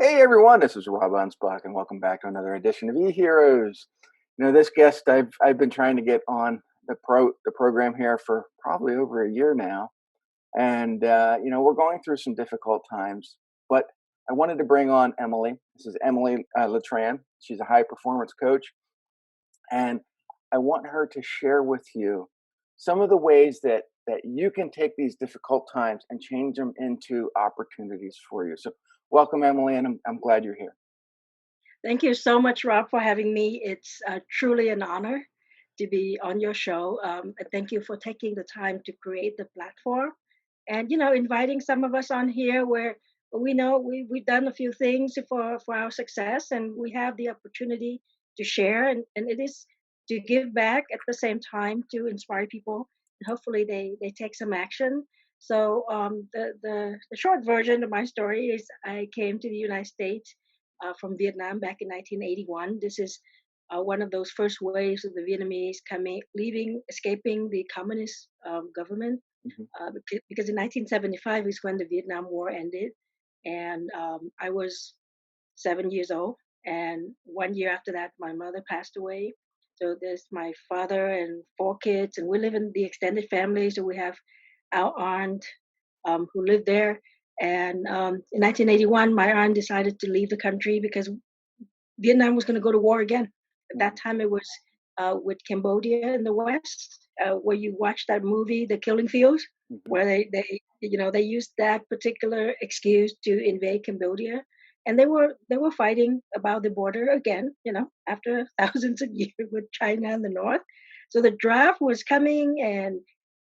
Hey everyone, this is Rob Anspach, and welcome back to another edition of eHeroes. This guest I've been trying to get on the program here for probably over a year now, and we're going through some difficult times. But I wanted to bring on Emily. This is Emily Letran. She's a high performance coach, and I want her to share with you some of the ways that you can take these difficult times and change them into opportunities for you. So, welcome, Emily, and I'm glad you're here. Thank you so much, Rob, for having me. It's truly an honor to be on your show. And thank you for taking the time to create the platform and, inviting some of us on here where we know we've done a few things for our success and we have the opportunity to share. And it is to give back at the same time to inspire people. And hopefully they take some action. So the short version of my story is I came to the United States from Vietnam back in 1981. This is one of those first waves of the Vietnamese escaping the communist government, Mhm. because in 1975 is when the Vietnam War ended, and I was 7 years old. And 1 year after that, my mother passed away. So there's my father and four kids, and we live in the extended family. So we have our aunt who lived there. And in 1981, my aunt decided to leave the country because Vietnam was going to go to war again. At that Mhm. time, it was with Cambodia in the West, where you watch that movie, The Killing Fields, Mhm. where they used that particular excuse to invade Cambodia, and they were fighting about the border again, after thousands of years with China in the north. So the draft was coming,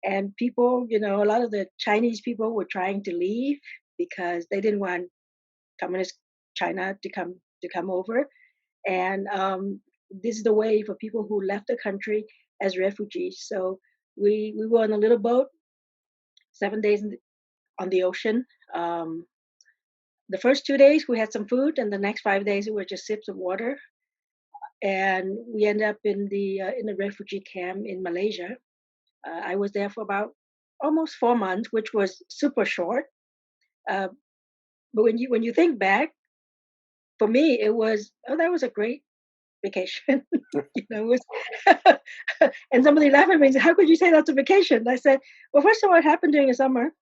and people, a lot of the Chinese people were trying to leave because they didn't want communist China to come over. And this is the way for people who left the country as refugees. So we were on a little boat, 7 days on the ocean. Um, the first 2 days we had some food, and the next 5 days it were just sips of water. And we ended up in a refugee camp in Malaysia. I was there for about almost 4 months, which was super short. Uh, but when you think back, for me it was, oh, that was a great vacation. It was, and somebody laughed at me and said, "How could you say that's a vacation?" I said, "Well, first of all, it happened during the summer,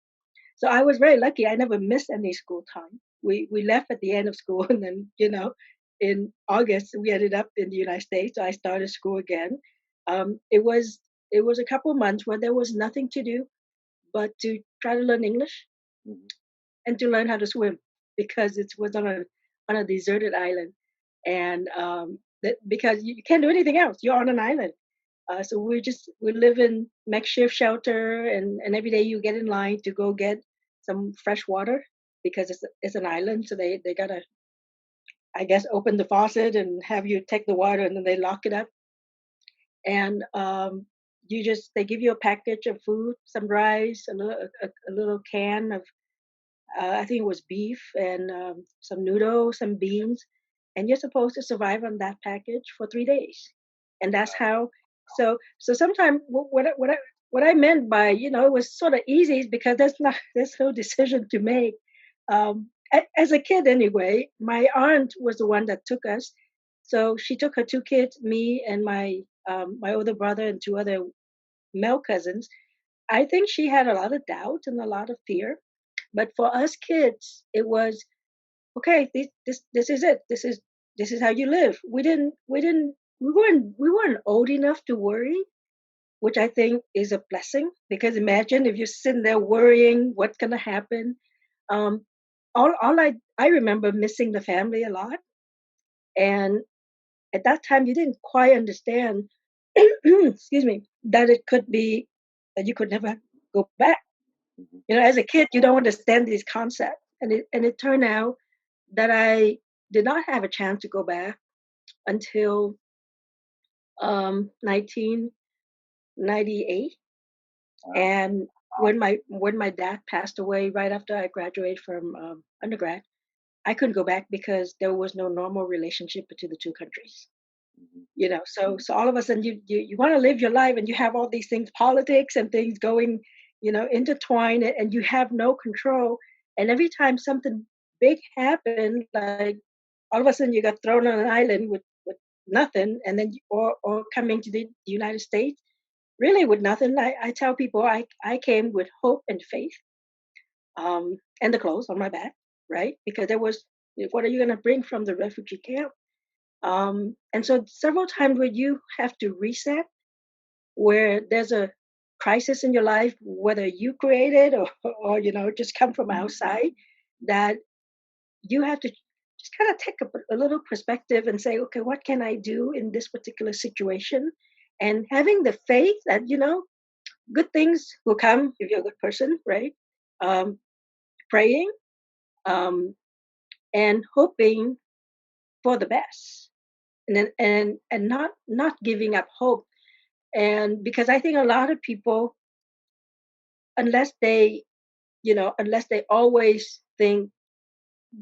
so I was very lucky. I never missed any school time. We left at the end of school, and then in August we ended up in the United States. So I started school again. It was a couple of months where there was nothing to do but to try to learn English Mhm. and to learn how to swim because it was on a deserted island, and because you can't do anything else, you're on an island. So we live in makeshift shelter, and every day you get in line to go get some fresh water because it's an island. So they gotta, I guess, open the faucet and have you take the water, and then they lock it up. And they give you a package of food, some rice, a little can of, I think it was beef, and some noodles, some beans, and you're supposed to survive on that package for 3 days. And that's how. So sometimes what I meant by, it was sort of easy is because there's no decision to make. As a kid anyway, my aunt was the one that took us. So she took her two kids, me and my older brother and two other male cousins. I think she had a lot of doubt and a lot of fear, but for us kids, it was okay. This is it. This is how you live. We weren't old enough to worry, which I think is a blessing. Because imagine if you're sitting there worrying what's gonna happen. Um, all I remember missing the family a lot, and at that time you didn't quite understand. Excuse me, that it could be that you could never go back. Mhm. As a kid, you don't understand these concepts, and it turned out that I did not have a chance to go back until 1998. Wow. And when my dad passed away right after I graduated from undergrad, I couldn't go back because there was no normal relationship between the two countries. Mhm. So all of a sudden you want to live your life, and you have all these things, politics and things going, intertwined, and you have no control. And every time something big happen, like all of a sudden you got thrown on an island with nothing, and then or coming to the United States really with nothing. I tell people I came with hope and faith, and the clothes on my back, right? Because there was, what are you going to bring from the refugee camp? And so several times where you have to reset, where there's a crisis in your life, whether you create it or just come from outside, that you have to just kind of take a little perspective and say, okay, what can I do in this particular situation? And having the faith that good things will come if you're a good person, right? Um, Praying, um, and hoping for the best, and not giving up hope. And because I think a lot of people, unless they unless they always think,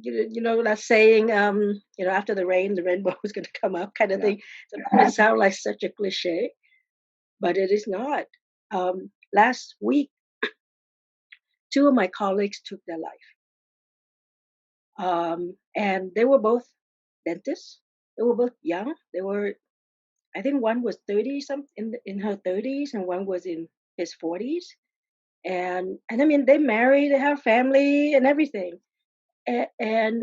that saying, after the rain, the rainbow is going to come up, kind of Yeah. thing. Sometimes it sounds like such a cliche, but it is not. Last week, two of my colleagues took their life, and they were both dentists. They were both young. They were, I think, one was 30 some in her 30s, and one was in his 40s. And I mean, they married, they have family and everything. A- and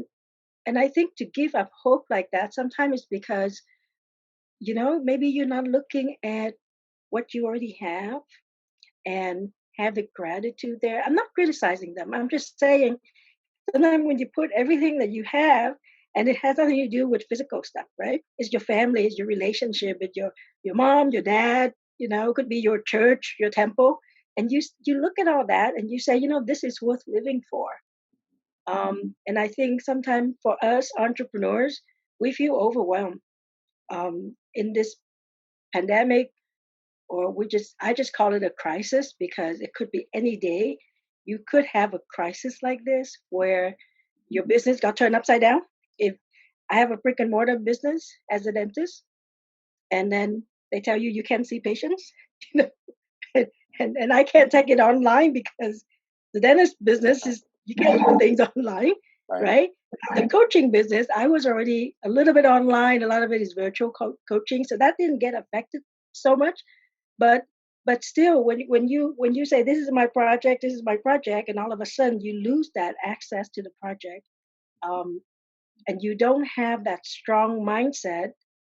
and I think to give up hope like that sometimes it's because maybe you're not looking at what you already have and have the gratitude there. I'm not criticizing them. I'm just saying sometimes when you put everything that you have, and it has nothing to do with physical stuff, right? It's your family, it's your relationship, it's your mom, your dad, it could be your church, your temple. And you look at all that and you say, this is worth living for. And I think sometimes for us entrepreneurs, we feel overwhelmed in this pandemic, or I just call it a crisis because it could be any day. You could have a crisis like this where your business got turned upside down. If I have a brick and mortar business as a dentist, and then they tell you can't see patients, you know, and I can't take it online because the dentist business is you can't do things online, Right. right? The coaching business, I was already a little bit online. A lot of it is virtual coaching, so that didn't get affected so much. But still, when you say this is my project, and all of a sudden you lose that access to the project, um, and you don't have that strong mindset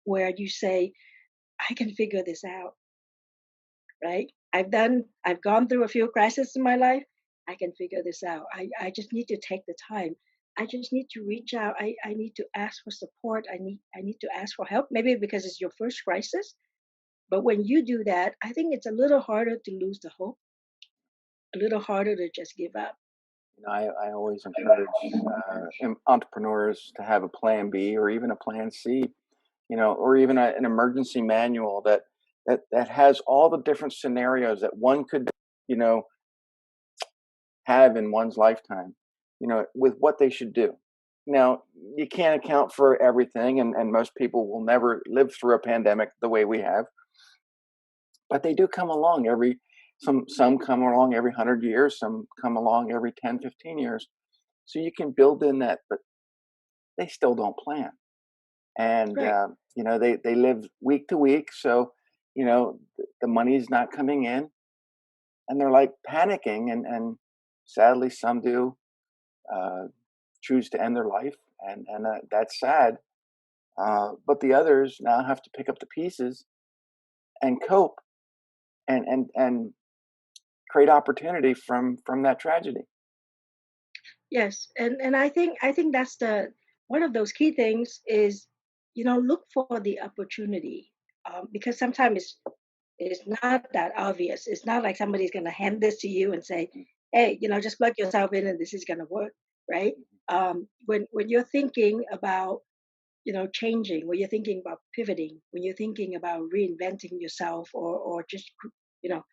where you say, I can figure this out, right? I've gone through a few crises in my life. I can figure this out. I just need to take the time. I just need to reach out. I need to ask for support. I need to ask for help. Maybe because it's your first crisis. But when you do that, I think it's a little harder to lose the hope, a little harder to just give up. I always encourage entrepreneurs to have a plan B or even a plan C, or even an emergency manual that has all the different scenarios that one could, you know, have in one's lifetime, with what they should do. Now, you can't account for everything, and most people will never live through a pandemic the way we have, but they do come along some come along every 100 years, some come along every 10, 15 years. So you can build in that, but they still don't plan. And, Right. they live week to week. So, the money's not coming in and they're like panicking. And sadly, some do uh, choose to end their life. And that's sad. But the others now have to pick up the pieces and cope and create opportunity from that tragedy. Yes. And I think that's the one of those key things is, look for the opportunity. Because sometimes it's not that obvious. It's not like somebody's going to hand this to you and say, "Hey, just plug yourself in and this is going to work," right? When you're thinking about changing, when you're thinking about pivoting, when you're thinking about reinventing yourself, or just you know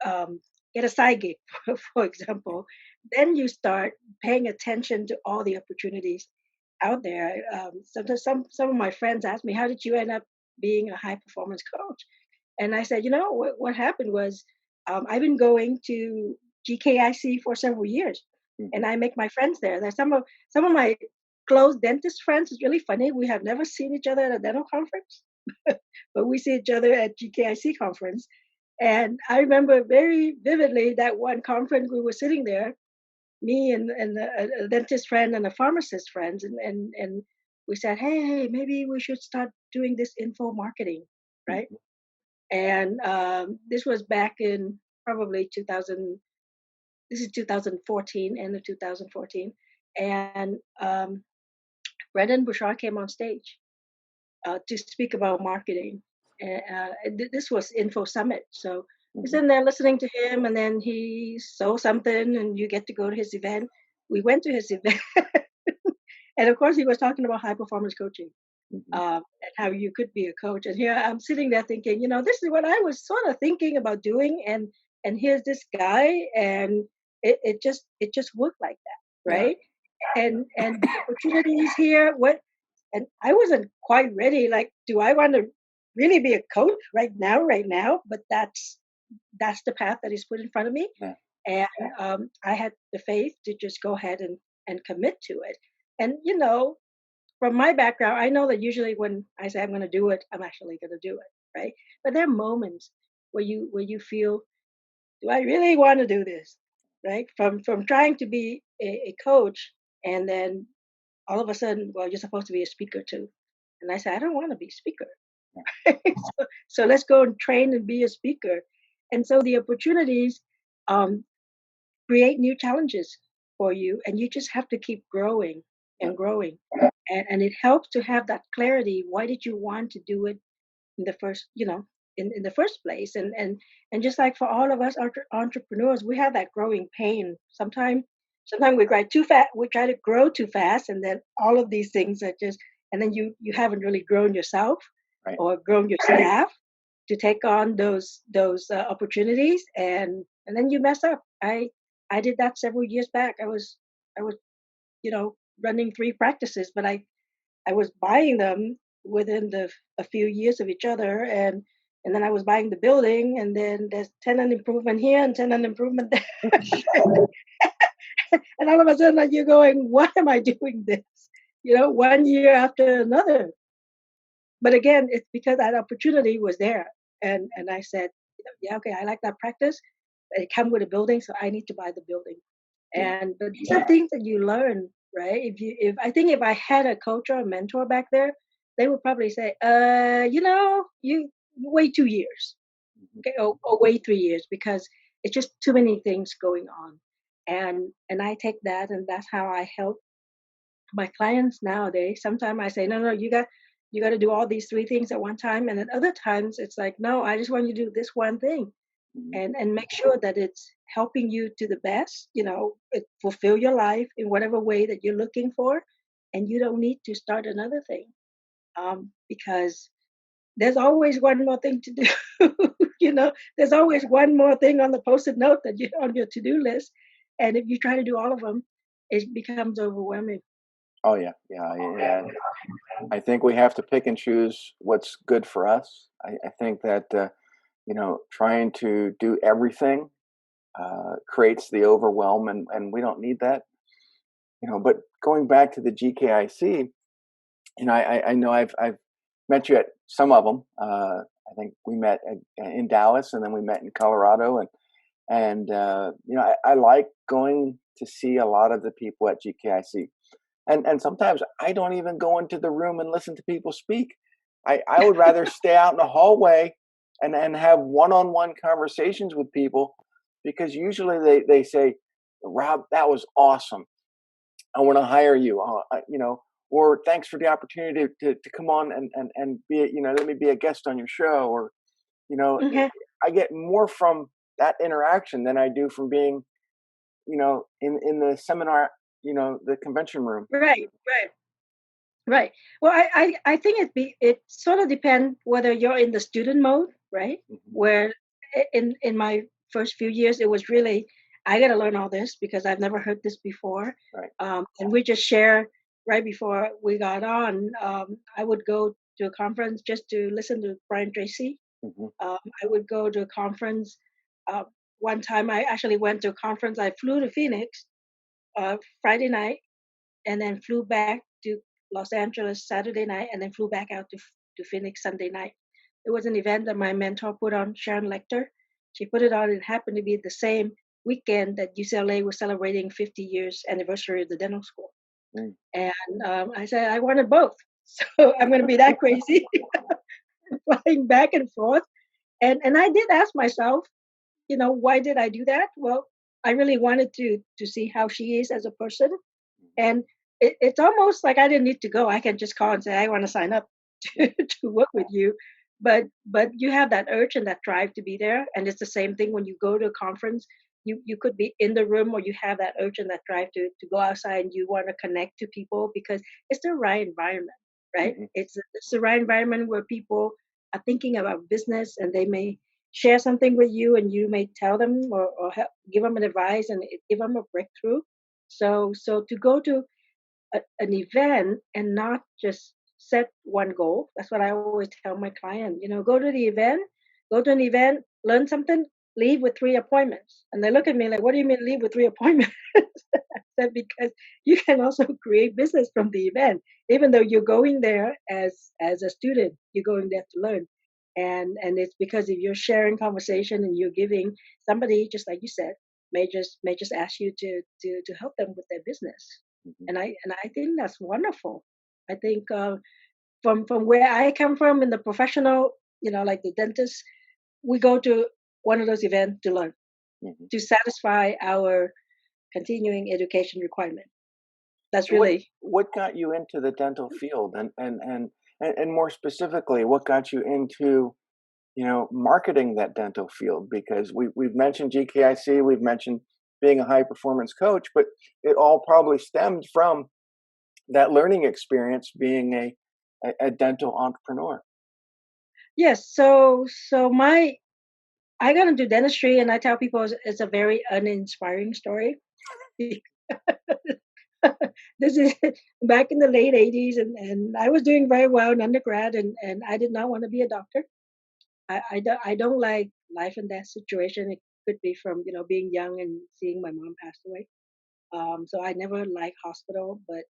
um, get a side gig, for example, then you start paying attention to all the opportunities out there. Sometimes some of my friends ask me, "How did you end up being a high performance coach?" And I said, what happened was, I've been going to GKIC for several years. Hmm. and I make my friends there. There's some of my close dentist friends. It's really funny. We have never seen each other at a dental conference, but we see each other at GKIC conference. And I remember very vividly that one conference we were sitting there, me and a dentist friend and a pharmacist friend, and we said, hey, maybe we should start doing this info marketing, right? Hmm. And this was back in probably 2000. This is 2014, end of 2014, and Brendan Bouchard came on stage to speak about marketing. This was Info Summit, so we're Hmm. sitting there listening to him, and then he saw something, and you get to go to his event. We went to his event, and of course, he was talking about high performance coaching, Hmm. and how you could be a coach. And here I'm sitting there thinking, this is what I was sort of thinking about doing, and here's this guy, and it just worked like that, Yeah. right? And the opportunities here, what, and I wasn't quite ready. Like, do I want to really be a coach right now? Right now, but that's the path that is put in front of me, Yeah. and I had the faith to just go ahead and commit to it. And from my background, I know that usually when I say I'm going to do it, I'm actually going to do it, right? But there are moments where you feel, do I really want to do this, right? From trying to be a coach, and then all of a sudden, well, you're supposed to be a speaker too, and I said, I don't want to be a speaker. Yeah. So let's go and train and be a speaker. And so the opportunities um, create new challenges for you, and you just have to keep growing Yeah. and growing. And it helps to have that clarity. Why did you want to do it in the first, in the first place? And just like for all of us entrepreneurs, we have that growing pain. Sometimes we try too fast. We try to grow too fast, and then all of these things are just, and then you haven't really grown yourself Right. or grown your staff to take on those opportunities, and then you mess up. I did that several years back. I was running three practices, but I was buying them within a few years of each other, and then I was buying the building, and then there's tenant improvement here and tenant improvement there, and all of a sudden, like, you're going, why am I doing this? One year after another. But again, it's because that opportunity was there, and I said, yeah, okay, I like that practice, but it come with a building, so I need to buy the building. Yeah. And but these are things that you learn, right? If I think if I had a coach or a mentor back there, they would probably say, you wait 2 years, Hmm. okay, or wait 3 years, because it's just too many things going on. And I take that, and that's how I help my clients nowadays. Sometimes I say, no, no, you got to do all these three things at one time, and then other times it's like, no, I just want you to do this one thing, Hmm. and make sure that it's helping you to the best, fulfill your life in whatever way that you're looking for, and you don't need to start another thing, because there's always one more thing to do. There's always one more thing on the post-it note that you on your to-do list, and if you try to do all of them, it becomes overwhelming. Oh yeah. Yeah. Yeah. I think we have to pick and choose what's good for us. I think that trying to do everything creates the overwhelm, and we don't need that. But going back to the GKIC, I know I've met you at some of them. I think we met in Dallas, and then we met in Colorado, and I like going to see a lot of the people at GKIC, and sometimes I don't even go into the room and listen to people speak. I would rather stay out in the hallway and have one-on-one conversations with people, because usually they say, Rob, that was awesome. I want to hire you. Or thanks for the opportunity to come on and be, let me be a guest on your show. Or, you know, Mhm. I get more from that interaction than I do from being, in the seminar, the convention room. Right, right. Right. Well, I think it sort of depends whether you're in the student mode, right? Hmm. Where in my first few years, it was really, I got to learn all this because I've never heard this before, Right. and we just share right before we got on. I would go to a conference just to listen to Brian Tracy. Hmm. I would go to a conference. Uh, One time, I actually went to a conference. I flew to Phoenix Friday night, and then flew back to Los Angeles Saturday night, and then flew back out to Phoenix Sunday night. It was an event that my mentor put on, Sharon Lecter. She put it on. It happened to be the same weekend that UCLA was celebrating 50 years anniversary of the dental school. Mm. And I said I wanted both, so I'm going to be that crazy, flying back and forth. And I did ask myself, why did I do that? Well, I really wanted to see how she is as a person, and it's almost like I didn't need to go. I can just call and say I want to sign up to work with you. But you have that urge and that drive to be there, and it's the same thing when you go to a conference. You could be in the room, or you have that urge and that drive to go outside, and you want to connect to people because it's the right environment, right? Mm-hmm. It's the right environment where people are thinking about business, and they may share something with you, and you may tell them or help, give them an advice and give them a breakthrough. So to go to an event and not just set one goal. That's what I always tell my client. Go to an event, learn something, leave with 3 appointments. And they look at me like, what do you mean leave with 3 appointments? I said, because you can also create business from the event. Even though you're going there as a student, you're going there to learn. And it's because if you're sharing conversation and you're giving, somebody, just like you said, may just ask you to help them with their business. Mm-hmm. And I think that's wonderful. I think from where I come from in the professional, like the dentist, we go to one of those events to learn, Mm-hmm. to satisfy our continuing education requirement. That's So what really. what got you into the dental field, and more specifically, what got you into marketing that dental field? Because we've mentioned GKIC, we've mentioned being a high performance coach, but it all probably stemmed from that learning experience being a dental entrepreneur. Yes. So my I got into dentistry, and I tell people it's a very uninspiring story. This is back in the late 80s, and I was doing very well in undergrad, and I did not want to be a doctor. I don't like life and death situation. It could be from being young and seeing my mom pass away. So I never liked hospital. But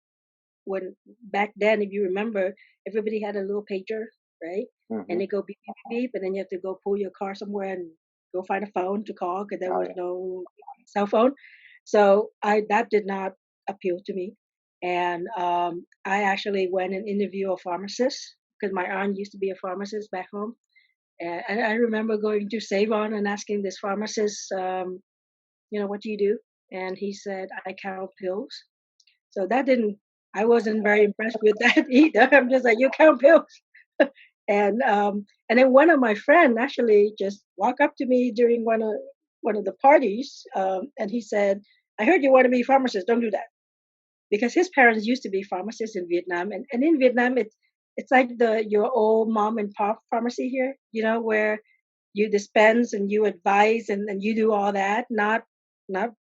when back then, if you remember, everybody had a little pager, right? And Hmm. they go beep beep beep, and then you have to go pull your car somewhere and go find a phone to call because there Oh was yeah. no cell phone. So I that did not appeal to me, and I actually went and interviewed a pharmacist because my aunt used to be a pharmacist back home, and I remember going to Save On and asking this pharmacist, what do you do? And he said, I count pills. So that didn't, I wasn't very impressed with that either. I'm just like, you count pills. And then one of my friends actually just walked up to me during one of the parties, and he said, I heard you want to be a pharmacist. Don't do that. Because his parents used to be pharmacists in Vietnam. And in Vietnam, it's like your old mom and pop pharmacy here, where you dispense and you advise and you do all that, not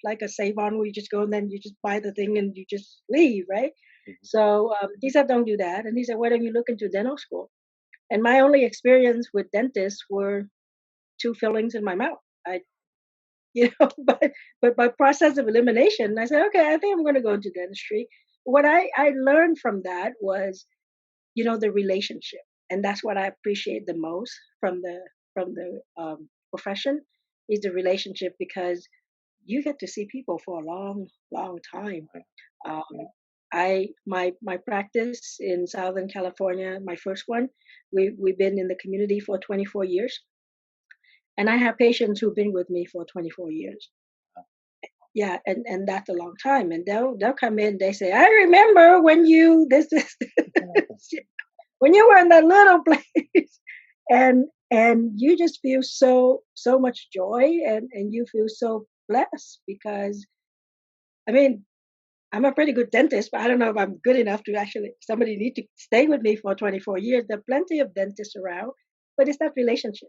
like a save on where you just go and then you just buy the thing and you just leave, right? Hmm. So he said, don't do that. And he said, why don't you look into dental school? And my only experience with dentists were two fillings in my mouth. But by process of elimination, I said, okay, I think I'm going to go into dentistry. What I learned from that was, the relationship, and that's what I appreciate the most from the profession is the relationship because you get to see people for a long, long time. Um, my practice in Southern California, my first one, we've been in the community for 24 years, and I have patients who've been with me for 24 years. Yeah, and that's a long time. And they'll come in, they say, I remember when you this when you were in that little place. And you just feel so much joy, and you feel so blessed because I mean I'm a pretty good dentist, but I don't know if I'm good enough to actually somebody need to stay with me for 24 years. There are plenty of dentists around, but it's that relationship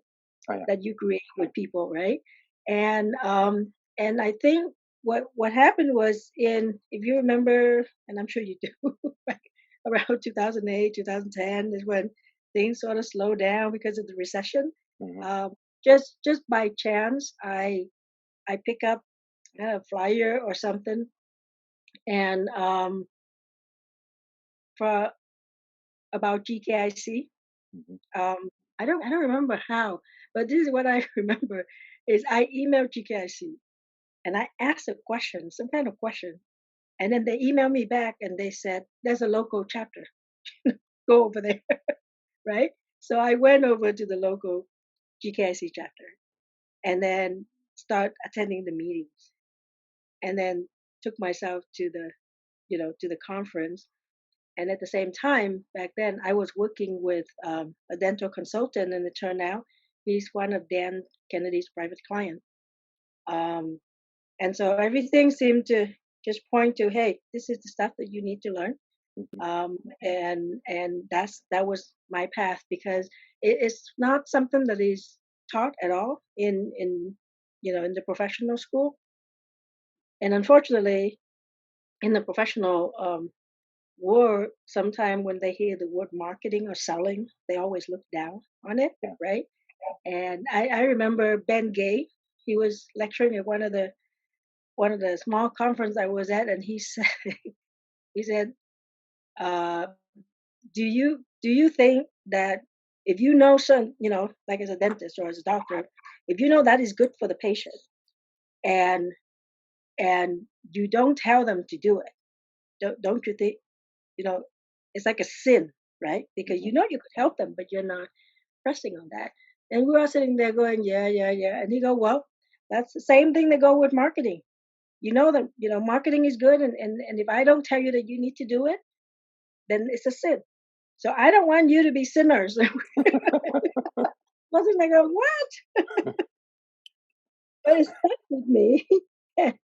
Oh yeah. that you create with people, right? And I think what happened was in if you remember, and I'm sure you do, like around 2008, 2010 is when things sort of slowed down because of the recession. Hmm. Um, just by chance, I pick up a flyer or something and for about GKIC. Mhm. Um, I don't remember how, but this is what I remember is I emailed GKIC and I asked a question, some kind of question, and then they emailed me back and they said there's a local chapter. Go over there, right? So I went over to the local GKIC chapter and then start attending the meetings and then took myself to the to the conference. And at the same time, back then, I was working with a dental consultant, and it turned out he's one of Dan Kennedy's private clients. Um, and so everything seemed to just point to, hey, this is the stuff that you need to learn. Mhm. And that was my path because it's not something that is taught at all in the professional school. And unfortunately, in the professional word, sometime when they hear the word marketing or selling, they always look down on it, Yeah. right? And I remember Ben Gay, he was lecturing at one of the small conference I was at, and he said he said, uh, do you think that if you know some, like as a dentist or as a doctor, if you know that is good for the patient and and you don't tell them to do it, don't you think, you know, it's like a sin, right? Because Mhm. you know you could help them, but you're not pressing on that. And we were all sitting there going, yeah, yeah, yeah. And he go, well, that's the same thing that go with marketing. You know that marketing is good, and if I don't tell you that you need to do it, then it's a sin. So I don't want you to be sinners. Wasn't I go, what? But it stuck with me,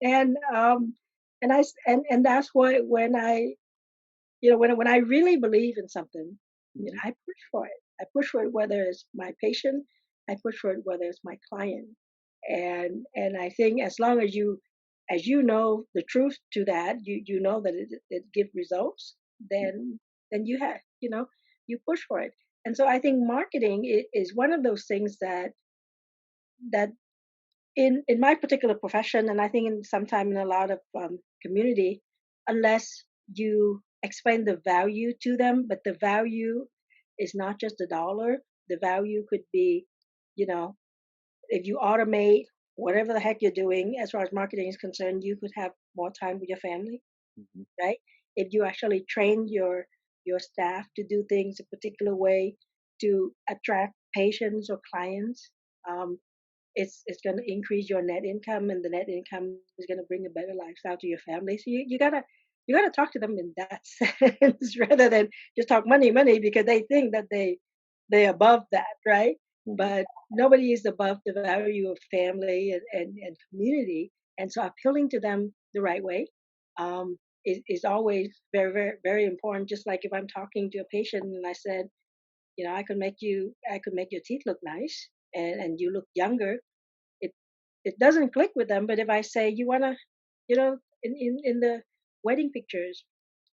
and and that's why when I when I really believe in something, Mhm. I push for it. I push for it whether it's my patient, I push for it whether it's my client. And I think as long as you know the truth to that, you know that it gives results, then you have, you push for it. And so I think marketing is one of those things that in my particular profession, and I think in sometime in a lot of community, unless you explain the value to them, but the value is not just the dollar. The value could be, you know, if you automate whatever the heck you're doing as far as marketing is concerned, you could have more time with your family, Mhm. right? If you actually train your staff to do things a particular way to attract patients or clients, um, it's going to increase your net income, and the net income is going to bring a better lifestyle to your family. So you gotta talk to them in that sense rather than just talk money because they think that they're above that, right? Mhm. But nobody is above the value of family and community, and so appealing to them the right way is always very, very, very important. Just like if I'm talking to a patient and I said, I could make your teeth look nice and you look younger, it it doesn't click with them. But if I say you wanna, in the wedding pictures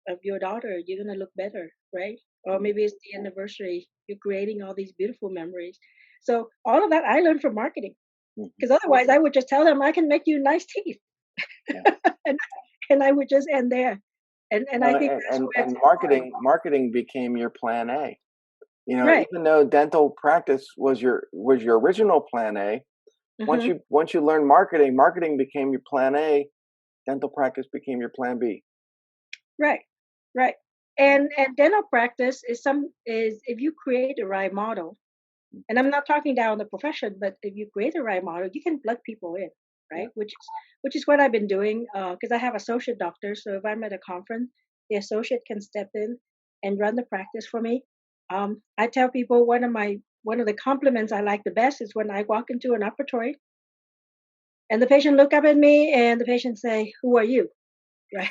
of your daughter, you're gonna look better, right? Or Mhm. maybe it's the anniversary, you're creating all these beautiful memories. So all of that I learned from marketing. Mhm. Because otherwise I would just tell them I can make you nice teeth. Yeah. and and I would just end there. And I think that's where it's And important. marketing became your plan A. Right. Even though dental practice was your original plan A, Hmm. once you learn marketing, marketing became your plan A, dental practice became your plan B. Right. Right. And dental practice is if you create a right model. And Mhm. I'm not talking down the profession, but if you create a right model, you can plug people in, Yeah. right? Which is what I've been doing because I have associate doctors. So if I'm at a conference, the associate can step in and run the practice for me. I tell people one of the compliments I like the best is when I walk into an operatory and the patient look up at me and the patient say, "Who are you?" Right?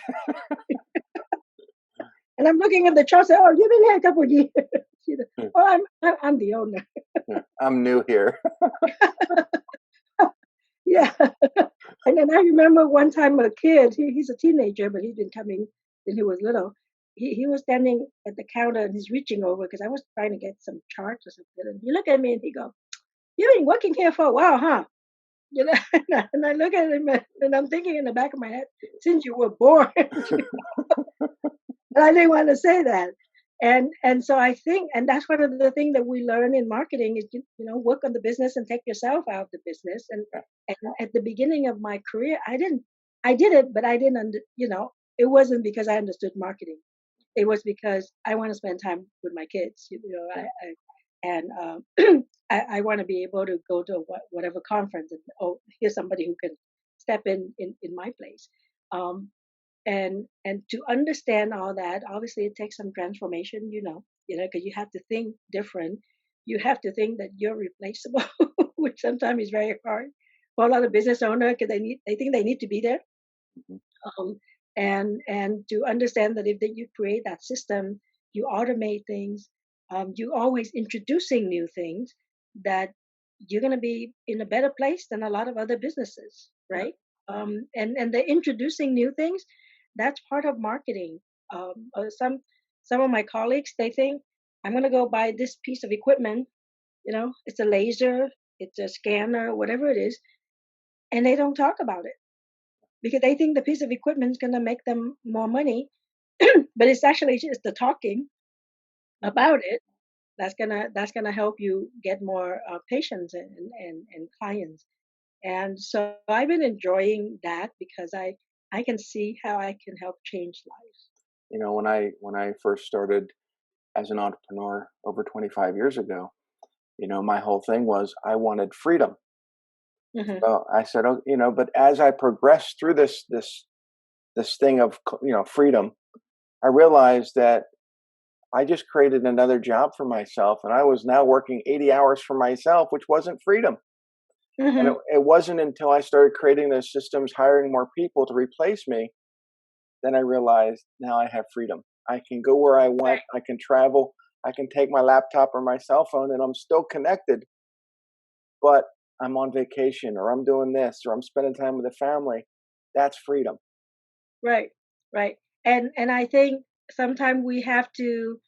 And I'm looking at the chart. Say, "Oh, you've been here a couple of years." You know, Mm. "Oh, I'm the owner." Yeah. I'm new here. Yeah. And then I remember one time a kid, he's a teenager, but he's been coming since he was little. He was standing at the counter and he's reaching over because I was trying to get some charts or something. And he looked at me and he go, "You've been working here for a while, huh?" you know, and I look at him and I'm thinking in the back of my head, since you were born, but I didn't want to say that. And so I think, and that's one of the things that we learn in marketing is work on the business and take yourself out of the business. And at the beginning of my career, I did it, but I didn't it wasn't because I understood marketing. It was because I want to spend time with my kids. And I want to be able to go to whatever conference and here's somebody who can step in my place. Um, and to understand all that, obviously it takes some transformation, because you have to think different. You have to think that you're replaceable, which sometimes is very hard for a lot of business owners because they think they need to be there. Mhm. um, and to understand that if that you create that system, you automate things, you always introducing new things, that you're going to be in a better place than a lot of other businesses, Yeah. right? And the introducing new things, that's part of marketing. Some of my colleagues, they think I'm going to go buy this piece of equipment, it's a laser, it's a scanner, whatever it is, and they don't talk about it because they think the piece of equipment is going to make them more money, but it's actually just the talking Mhm. about it that's gonna help you get more patients and clients. And so I've been enjoying that because I can see how I can help change lives. When I first started as an entrepreneur over 25 years ago, my whole thing was I wanted freedom. Hmm. So I said, oh, but as I progressed through this thing of freedom, I realized that I just created another job for myself, and I was now working 80 hours for myself, which wasn't freedom. And it, Hmm. it wasn't until I started creating those systems, hiring more people to replace me, then I realized now I have freedom. I can go where I want. Right. I can travel. I can take my laptop or my cell phone, and I'm still connected, but I'm on vacation, or I'm doing this, or I'm spending time with the family. That's freedom. Right. Right. And I think sometimes we have to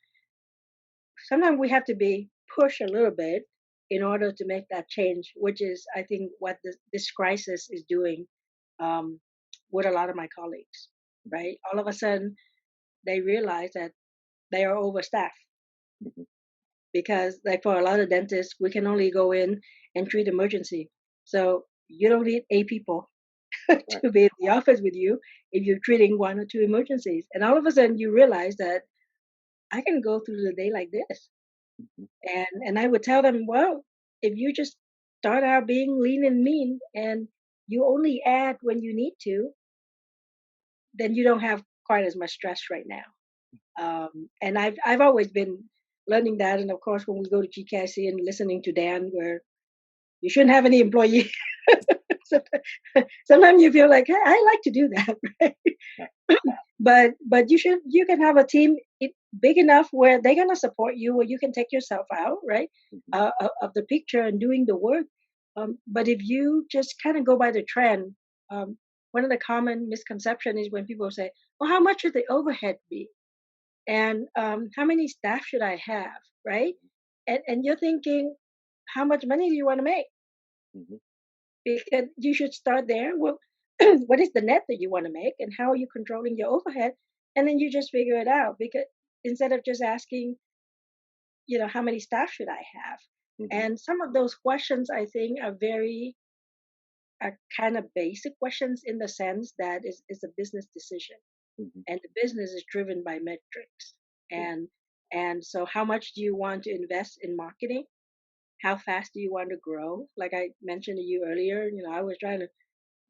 sometimes we have to be pushed a little bit in order to make that change, which is, I think, what this crisis is doing, um, with a lot of my colleagues, right? All of a sudden, they realize that they are overstaffed Mhm. because, like, for a lot of dentists, we can only go in and treat emergency. So you don't need 8 people Right. to be in the office with you if you're treating one or two emergencies. And all of a sudden, you realize that I can go through the day like this. Mhm. And I would tell them, well, if you just start out being lean and mean and you only add when you need to, then you don't have quite as much stress right now. And I've always been learning that. And of course, when we go to GKC and listening to Dan, where you shouldn't have any employee. Sometimes you feel like, hey, I like to do that, right? Yeah. But you can have a team big enough where they're gonna support you, where you can take yourself out, right, Mhm. of the picture and doing the work. But if you just kind of go by the trend, um, one of the common misconception is when people say, "Well, how much should the overhead be?" and how many staff should I have, right? And you're thinking, how much money do you want to make? Mhm. Because you should start there. Well, what is the net that you want to make, and how are you controlling your overhead? And then you just figure it out. Because instead of just asking, how many staff should I have? Mhm. And some of those questions, I think, are kind of basic questions in the sense that is a business decision, Mhm. and the business is driven by metrics. Yeah. And so, how much do you want to invest in marketing? How fast do you want to grow? Like I mentioned to you earlier, I was trying to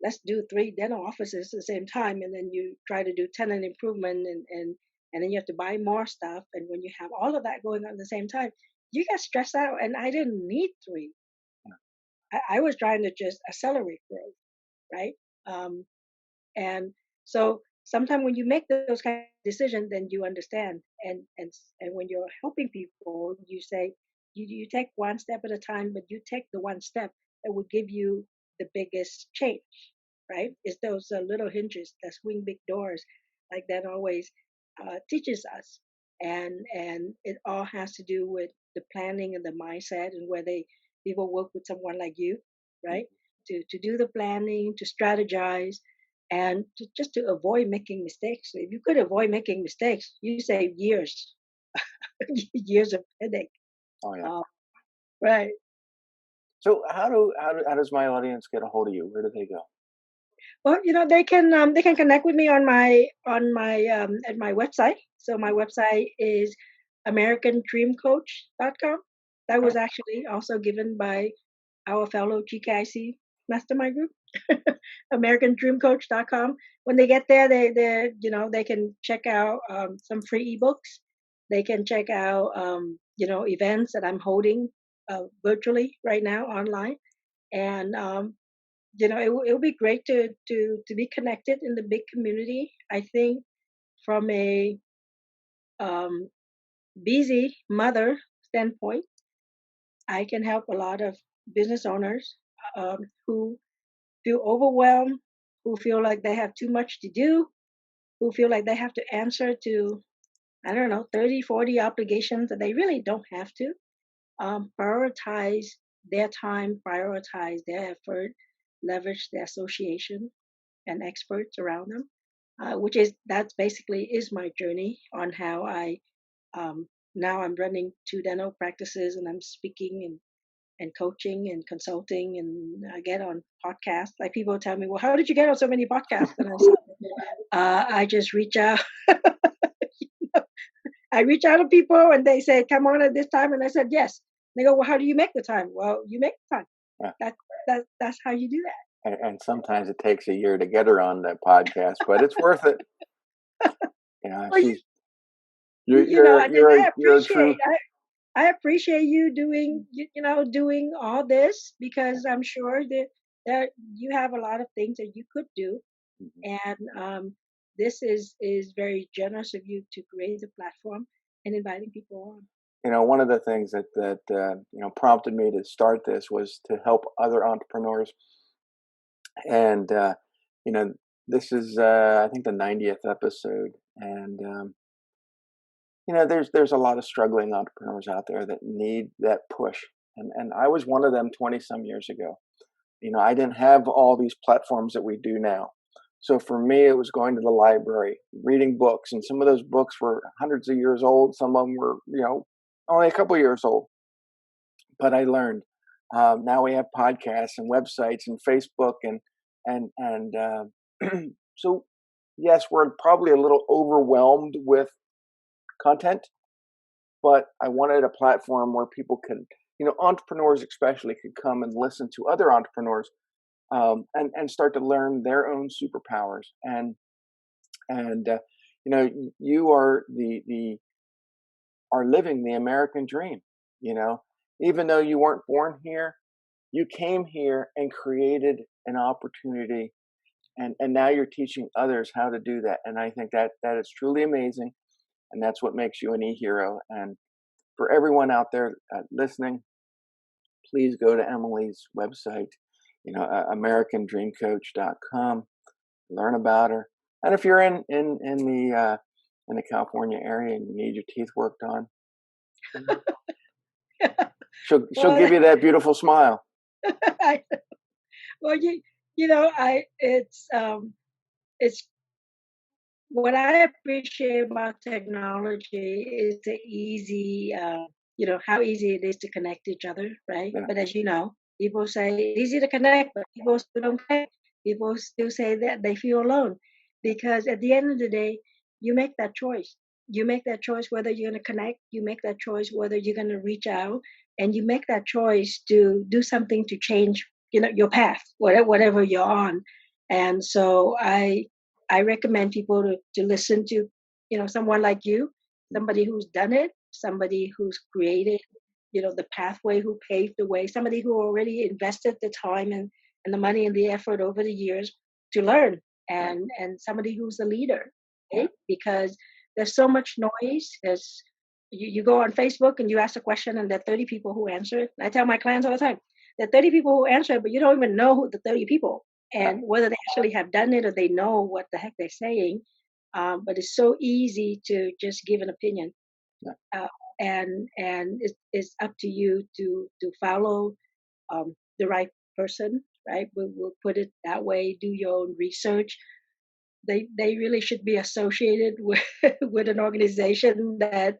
let's do 3 dental offices at the same time, and then you try to do tenant improvement, and then you have to buy more stuff, and when you have all of that going on at the same time, you get stressed out. And I didn't need three. I was trying to just accelerate growth, right? Um, and so sometimes when you make those kind of decisions, then you understand. And when you're helping people, you say you take one step at a time, but you take the one step that will give you the biggest change, right? It's those little hinges that swing big doors, like that always teaches us. And it all has to do with the planning and the mindset, and where they people work with someone like you, Mhm. right? to do the planning, to strategize, and just to avoid making mistakes. If you could avoid making mistakes, you save years, years of headache. Oh yeah. Uh, right. So how does my audience get a hold of you? Where do they go? Well, they can connect with me on my at my website. So my website is americandreamcoach.com. That Okay. was actually also given by our fellow GKIC mastermind group, americandreamcoach.com. When they get there, they can check out some free ebooks. They can check out events that I'm holding virtually right now online, and it would be great to be connected in the big community. I think from a um, busy mother standpoint, I can help a lot of business owners who feel overwhelmed, who feel like they have too much to do, who feel like they have to answer to, I don't know, 30, 40 obligations that they really don't have to. Prioritize their time, prioritize their effort, leverage the association and experts around them, which is that's basically is my journey on how I now I'm running two dental practices and I'm speaking and coaching and consulting and I get on podcasts. Like people tell me, well, how did you get on so many podcasts? And I said, I just reach out. I reach out to people and they say, come on at this time. And I said, yes. They go, well, how do you make the time? Well, you make the time. Yeah. That's how you do that. And sometimes it takes a year to get her on that podcast, but it's worth it. You know, Well, she's I you're a true. appreciate I appreciate you doing doing all this because I'm sure that you have a lot of things that you could do, Mhm. and this is very generous of you to create the platform and inviting people on. You know, one of the things that prompted me to start this was to help other entrepreneurs, and you know, this is I think the 90th episode, and there's a lot of struggling entrepreneurs out there that need that push, and I was one of them 20 some years ago. I didn't have all these platforms that we do now. So for me, it was going to the library, reading books, and some of those books were hundreds of years old. Some of them were, only a couple years old. But I learned. Now we have podcasts and websites and Facebook and so yes, we're probably a little overwhelmed with content, but I wanted a platform where people could, entrepreneurs especially, could come and listen to other entrepreneurs and start to learn their own superpowers. And you are living the American dream. You know, even though you weren't born here, you came here and created an opportunity, and now you're teaching others how to do that. And I think that is truly amazing, and that's what makes you an e-hero. And for everyone out there listening, please go to Emily's website, americandreamcoach.com. Learn about her. And if you're in the California area and you need your teeth worked on, she'll Well, give you that beautiful smile. I, well, I it's what I appreciate about technology is the easy, how easy it is to connect each other, right? Yeah, But as you know, people say it's easy to connect, but people still don't connect. People still say that they feel alone because at the end of the day, you make that choice. You make that choice whether you're going to connect. You make that choice whether you're going to reach out, and you make that choice to do something to change, your path, whatever you're on. And so I recommend people to listen to, someone like you, somebody who's done it, somebody who's created, the pathway, who paved the way, somebody who already invested the time and the money and the effort over the years to learn, right. and somebody who's a leader, Yeah, right? Because there's so much noise. You go on Facebook and you ask a question and there are 30 people who answer it. I tell my clients all the time, there are 30 people who answer it, but you don't even know who the 30 people yeah, and whether they actually have done it or they know what the heck they're saying. But it's so easy to just give an opinion, yeah. uh, and it's up to you to follow the right person right? We'll put it that way. Do your own research. They really should be associated with with an organization that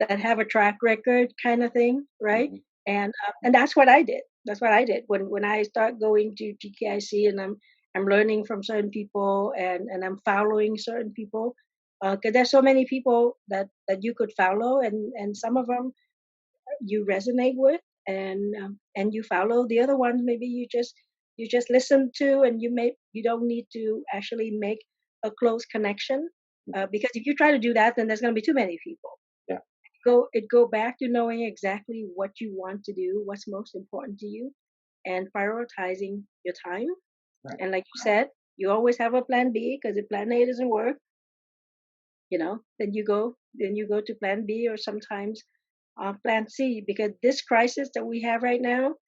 have a track record kind of thing, right? Hmm. And that's what I did. That's what I did when I start going to GKIC, and I'm learning from certain people, and I'm following certain people, because there's so many people that you could follow, and some of them you resonate with, and you follow. The other ones maybe you just listen to, and you don't need to actually make a close connection, because if you try to do that, then there's going to be too many people. Yeah. Go back to knowing exactly what you want to do, what's most important to you, and prioritizing your time. Right. And like you said, you always have a plan B, because if plan A doesn't work, then you go to plan B, or sometimes plan C, because this crisis that we have right now,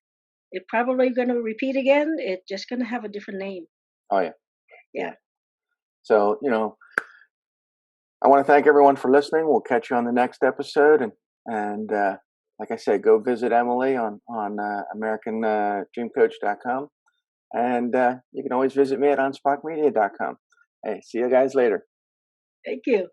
it's probably going to repeat again. It's just going to have a different name. Oh yeah. Yeah. Yeah. So I want to thank everyone for listening. We'll catch you on the next episode, and like I said, go visit Emily on AmericanDreamCoach.com, and you can always visit me at onspachmedia.com. Hey, see you guys later. Thank you.